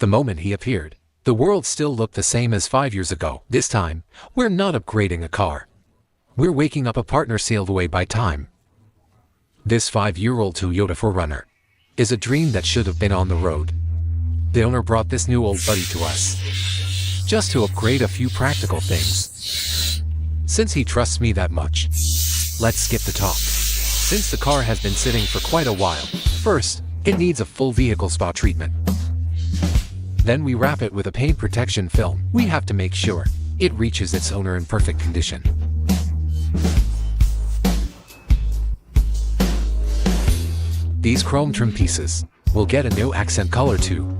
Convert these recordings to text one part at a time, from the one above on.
The moment he appeared, the world still looked the same as 5 years ago. This time, we're not upgrading a car. We're waking up a partner sailed away by time. This 5-year-old Toyota 4Runner is a dream that should have been on the road. The owner brought this new old buddy to us just to upgrade a few practical things. Since he trusts me that much, let's skip the talk. Since the car has been sitting for quite a while, first, it needs a full vehicle spa treatment. Then we wrap it with a paint protection film. We have to make sure it reaches its owner in perfect condition. These chrome trim pieces will get a new accent color too.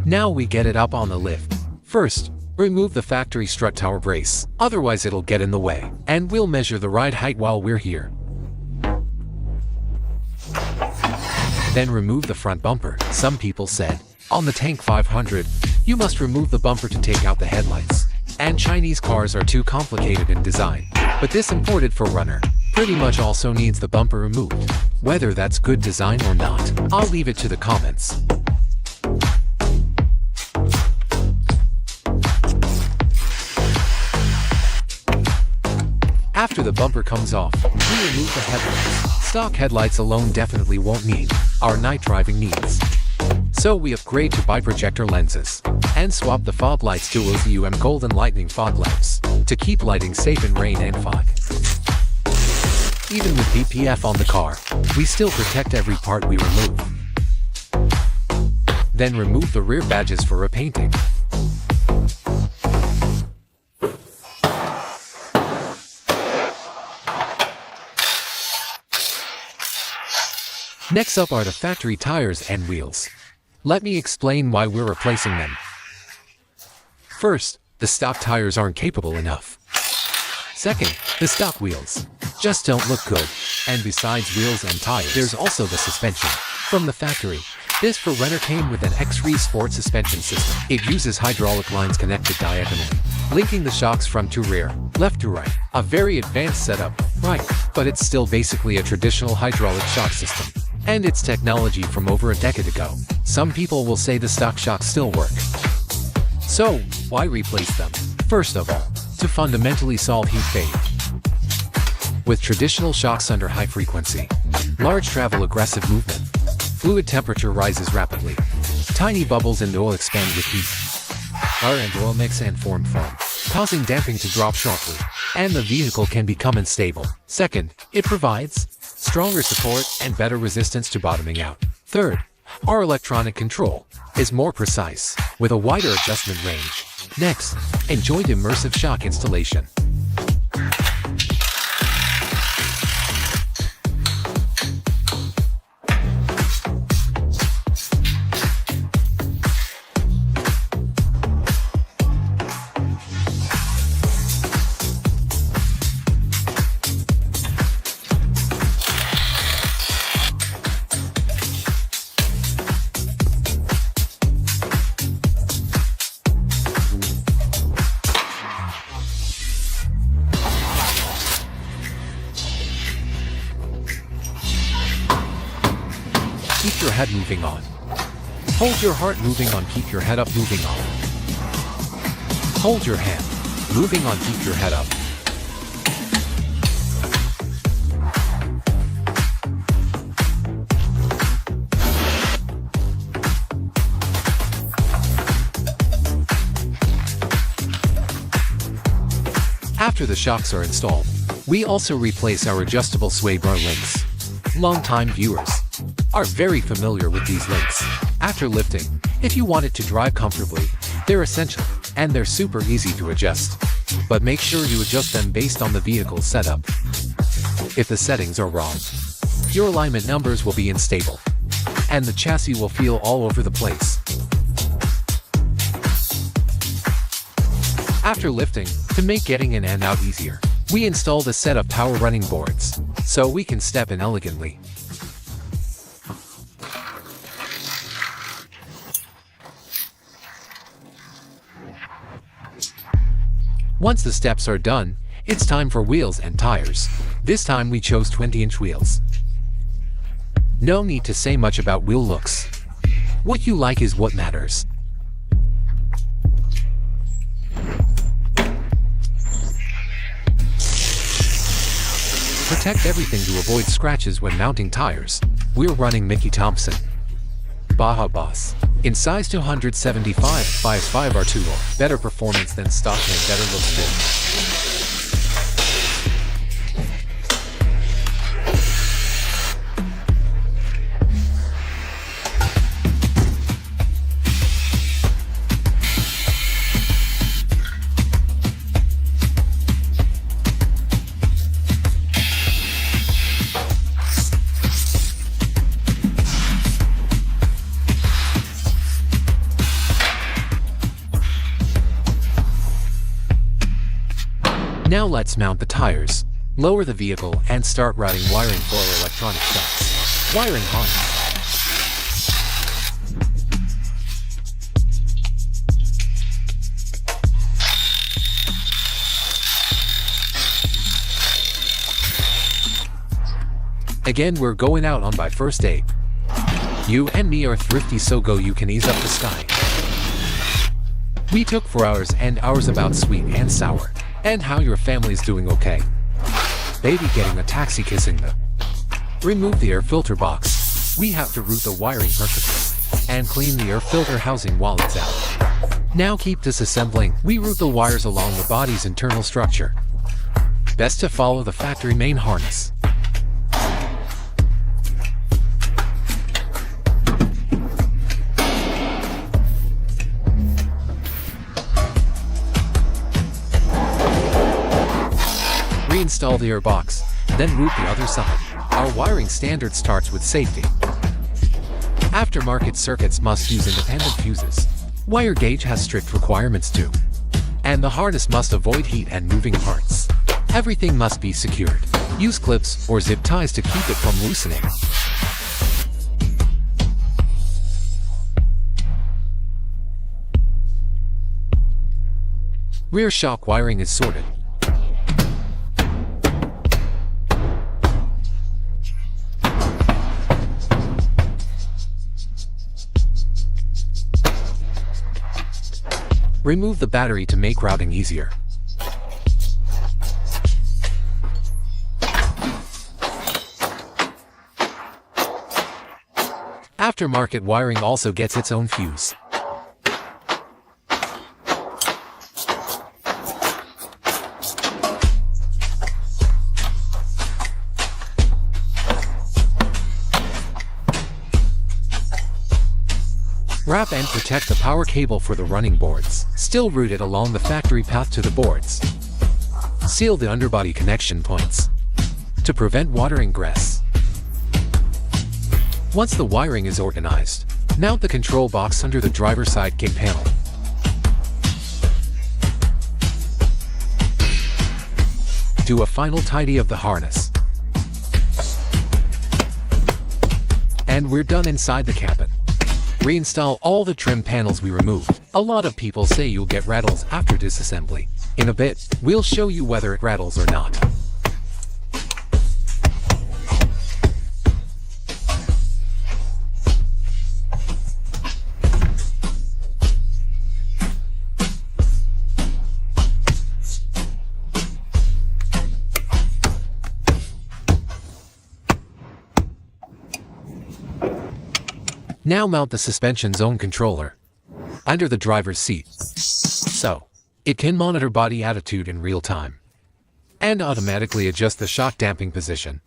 Now we get it up on the lift. First, remove the factory strut tower brace, otherwise it'll get in the way. And we'll measure the ride height while we're here. Then remove the front bumper. Some people said, on the Tank 500, you must remove the bumper to take out the headlights. And Chinese cars are too complicated in design. But this imported 4Runner pretty much also needs the bumper removed. Whether that's good design or not, I'll leave it to the comments. After the bumper comes off, we remove the headlights. Stock headlights alone definitely won't meet our night driving needs. So we upgrade to biprojector lenses and swap the fog lights to OZUM Golden Lightning fog lamps to keep lighting safe in rain and fog. Even with DPF on the car, we still protect every part we remove. Then remove the rear badges for repainting. Next up are the factory tires and wheels. Let me explain why we're replacing them. First, the stock tires aren't capable enough. Second, the stock wheels just don't look good. And besides wheels and tires, there's also the suspension. From the factory, this 4Runner came with an X3 Sport suspension system. It uses hydraulic lines connected diagonally, linking the shocks front to rear, left to right. A very advanced setup, right? But it's still basically a traditional hydraulic shock system. And it's technology from over a decade ago. Some people will say the stock shocks still work. So, why replace them? First of all, to fundamentally solve heat fade. With traditional shocks under high frequency, large travel aggressive movement, fluid temperature rises rapidly. Tiny bubbles in the oil expand with heat. Air and oil mix and form foam, causing damping to drop sharply, and the vehicle can become unstable. Second, it provides stronger support and better resistance to bottoming out. Third, our electronic control is more precise, with a wider adjustment range. Next, enjoy the immersive shock installation. Keep your head moving on. Hold your heart moving on. Keep your head up moving on. Hold your hand moving on. Keep your head up. After the shocks are installed, we also replace our adjustable sway bar links. Longtime viewers are very familiar with these links. After lifting, if you want it to drive comfortably, they're essential, and they're super easy to adjust. But make sure you adjust them based on the vehicle's setup. If the settings are wrong, your alignment numbers will be unstable, and the chassis will feel all over the place. After lifting, to make getting in and out easier, we installed a set of power running boards, so we can step in elegantly. Once the steps are done, it's time for wheels and tires. This time we chose 20-inch wheels. No need to say much about wheel looks. What you like is what matters. Protect everything to avoid scratches when mounting tires. We're running Mickey Thompson Baja Boss in size 275 by 5 R2. Better performance than stock and better looks too. Now let's mount the tires, lower the vehicle, and start routing wiring for our electronic shocks. Wiring harness. Again, we're going out on by first date. You and me are thrifty, so go, you can ease up the sky. We took 4 hours and hours about sweet and sour. And how your family's doing. Okay. Baby getting a taxi, kissing the. Remove the air filter box. We have to route the wiring perfectly. And clean the air filter housing while it's out. Now keep disassembling. We route the wires along the body's internal structure. Best to follow the factory main harness. Reinstall the air box, then route the other side. Our wiring standard starts with safety. Aftermarket circuits must use independent fuses. Wire gauge has strict requirements too. And the harness must avoid heat and moving parts. Everything must be secured. Use clips or zip ties to keep it from loosening. Rear shock wiring is sorted. Remove the battery to make routing easier. Aftermarket wiring also gets its own fuse. Wrap and protect the power cable for the running boards. Still route it along the factory path to the boards. Seal the underbody connection points to prevent water ingress. Once the wiring is organized, mount the control box under the driver's side gate panel. Do a final tidy of the harness. And we're done inside the cabin. Reinstall all the trim panels we removed. A lot of people say you'll get rattles after disassembly. In a bit, we'll show you whether it rattles or not. Now mount the suspension zone controller under the driver's seat, so it can monitor body attitude in real time and automatically adjust the shock damping position.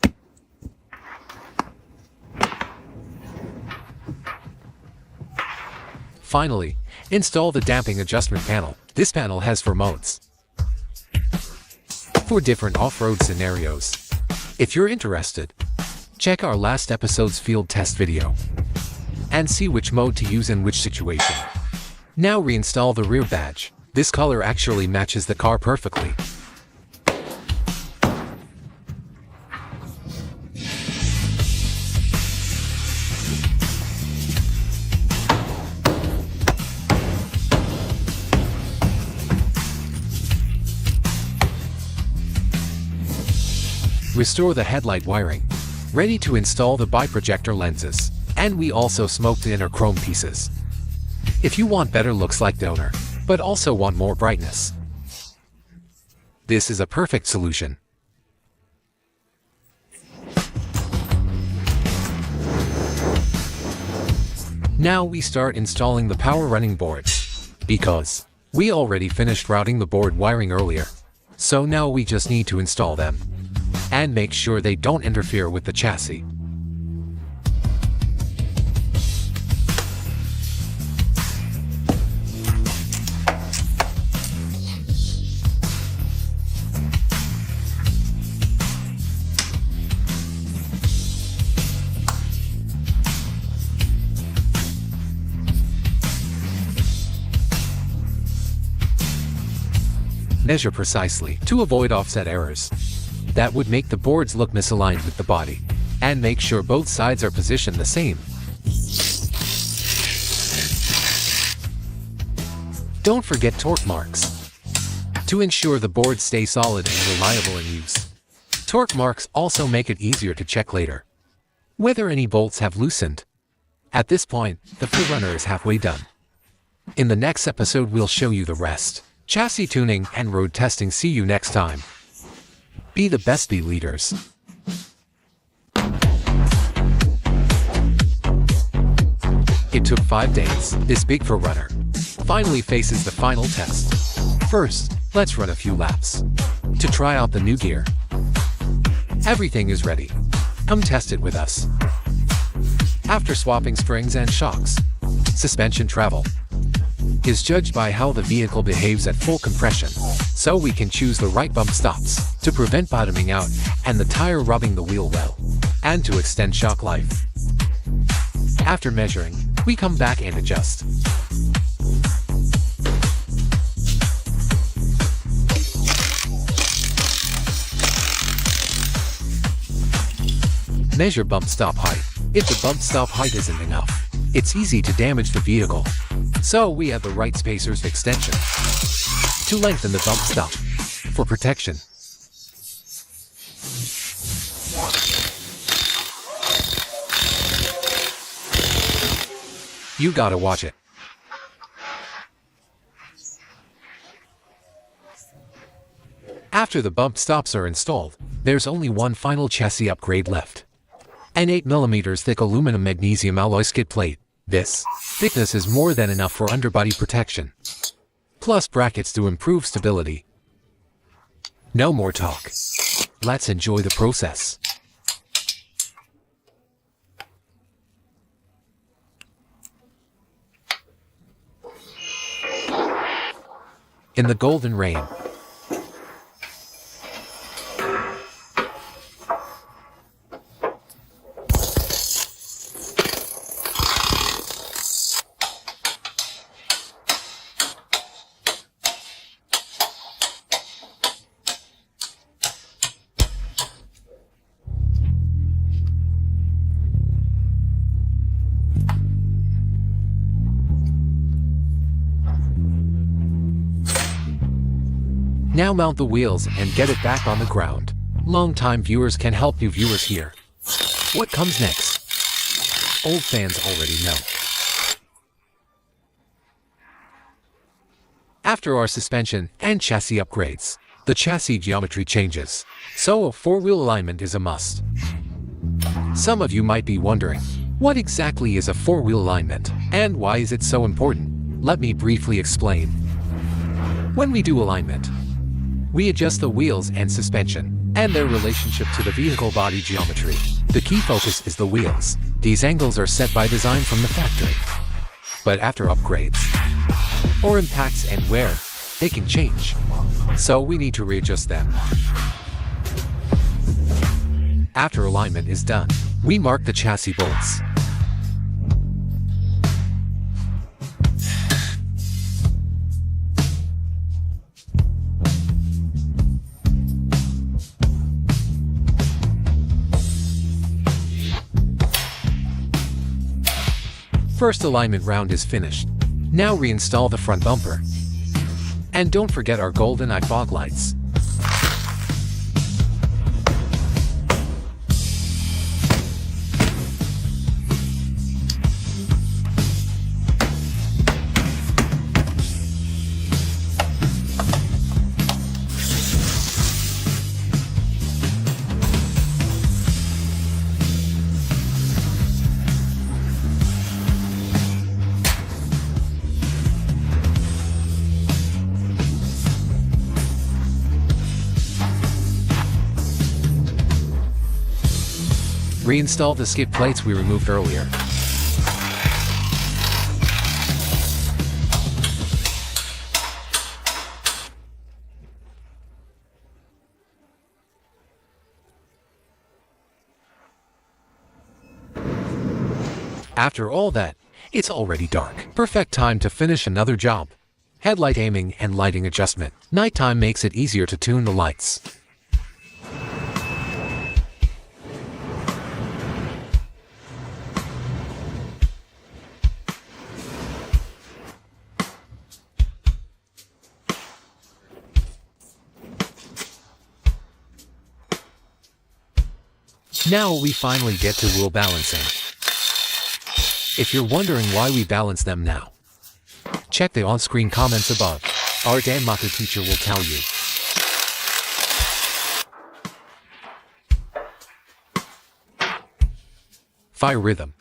Finally, install the damping adjustment panel. This panel has 4 modes for different off-road scenarios. If you're interested, check our last episode's field test video and see which mode to use in which situation. Now reinstall the rear badge. This color actually matches the car perfectly. Restore the headlight wiring. Ready to install the biprojector lenses And we also smoked the inner chrome pieces. If you want better looks like donor, but also want more brightness, this is a perfect solution. Now we start installing the power running board, because we already finished routing the board wiring earlier. So now we just need to install them and make sure they don't interfere with the chassis. Measure precisely to avoid offset errors that would make the boards look misaligned with the body, and make sure both sides are positioned the same. Don't forget torque marks to ensure the boards stay solid and reliable in use. Torque marks also make it easier to check later whether any bolts have loosened. At this point, the 4Runner is halfway done. In the next episode we'll show you the rest. Chassis tuning and road testing. See you next time. Be the best, be leaders. It took 5 days. This big 4Runner finally faces the final test. First, let's run a few laps to try out the new gear. Everything is ready. Come test it with us. After swapping springs and shocks, suspension travel is judged by how the vehicle behaves at full compression, so we can choose the right bump stops to prevent bottoming out and the tire rubbing the wheel well, and to extend shock life. After measuring, we come back and adjust. Measure bump stop height. If the bump stop height isn't enough, it's easy to damage the vehicle. So we have the right spacers extension to lengthen the bump stop for protection. You gotta watch it. After the bump stops are installed, there's only one final chassis upgrade left. An 8mm thick aluminum magnesium alloy skid plate. This thickness is more than enough for underbody protection, plus brackets to improve stability. No more talk. Let's enjoy the process. In the golden rain, now mount the wheels and get it back on the ground. Long-time viewers can help new viewers here. What comes next? Old fans already know. After our suspension and chassis upgrades, the chassis geometry changes, so a 4-wheel alignment is a must. Some of you might be wondering, what exactly is a 4-wheel alignment, and why is it so important? Let me briefly explain. When we do alignment, we adjust the wheels and suspension, and their relationship to the vehicle body geometry. The key focus is the wheels. These angles are set by design from the factory. But after upgrades, or impacts and wear, they can change. So we need to readjust them. After alignment is done, we mark the chassis bolts. First alignment round is finished. Now reinstall the front bumper. And don't forget our golden eye fog lights. Reinstall the skid plates we removed earlier. After all that, it's already dark. Perfect time to finish another job. Headlight aiming and lighting adjustment. Nighttime makes it easier to tune the lights. Now we finally get to wheel balancing. If you're wondering why we balance them now, check the on-screen comments above. Our Danmaku teacher will tell you. Fire rhythm.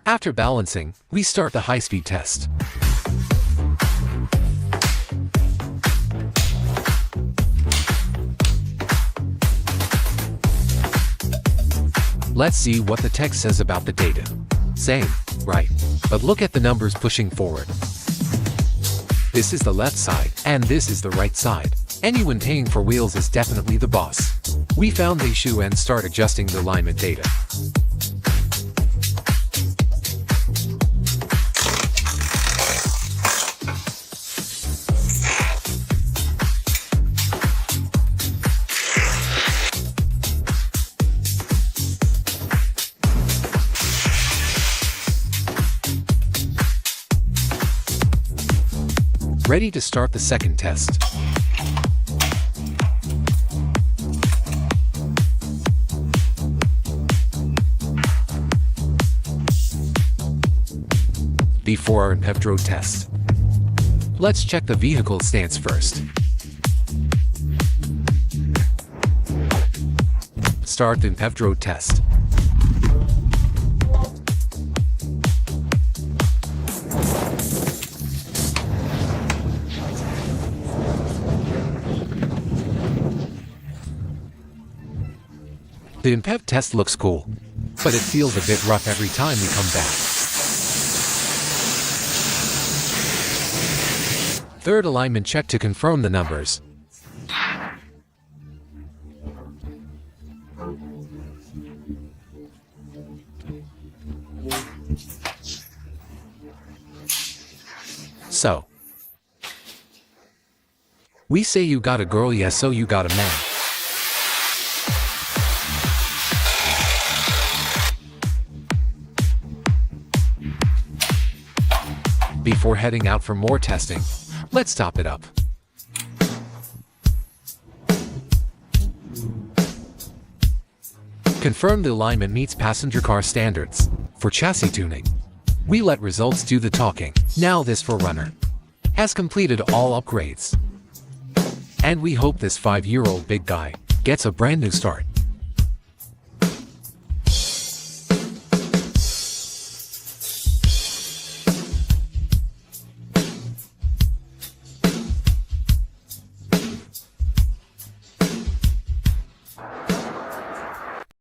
After balancing, we start the high-speed test. Let's see what the text says about the data. Same, right? But look at the numbers pushing forward. This is the left side, and this is the right side. Anyone paying for wheels is definitely the boss. We found the issue and start adjusting the alignment data. Ready to start the second test. The 4Runner paved road test. Let's check the vehicle stance first. Start the paved road test. The PEV test looks cool, but it feels a bit rough every time we come back. Third alignment check to confirm the numbers. So, we say you got a girl, yes, so you got a man. Before heading out for more testing, let's top it up. Confirm the alignment meets passenger car standards. For chassis tuning, we let results do the talking. Now this 4Runner has completed all upgrades. And we hope this 5-year-old big guy gets a brand new start.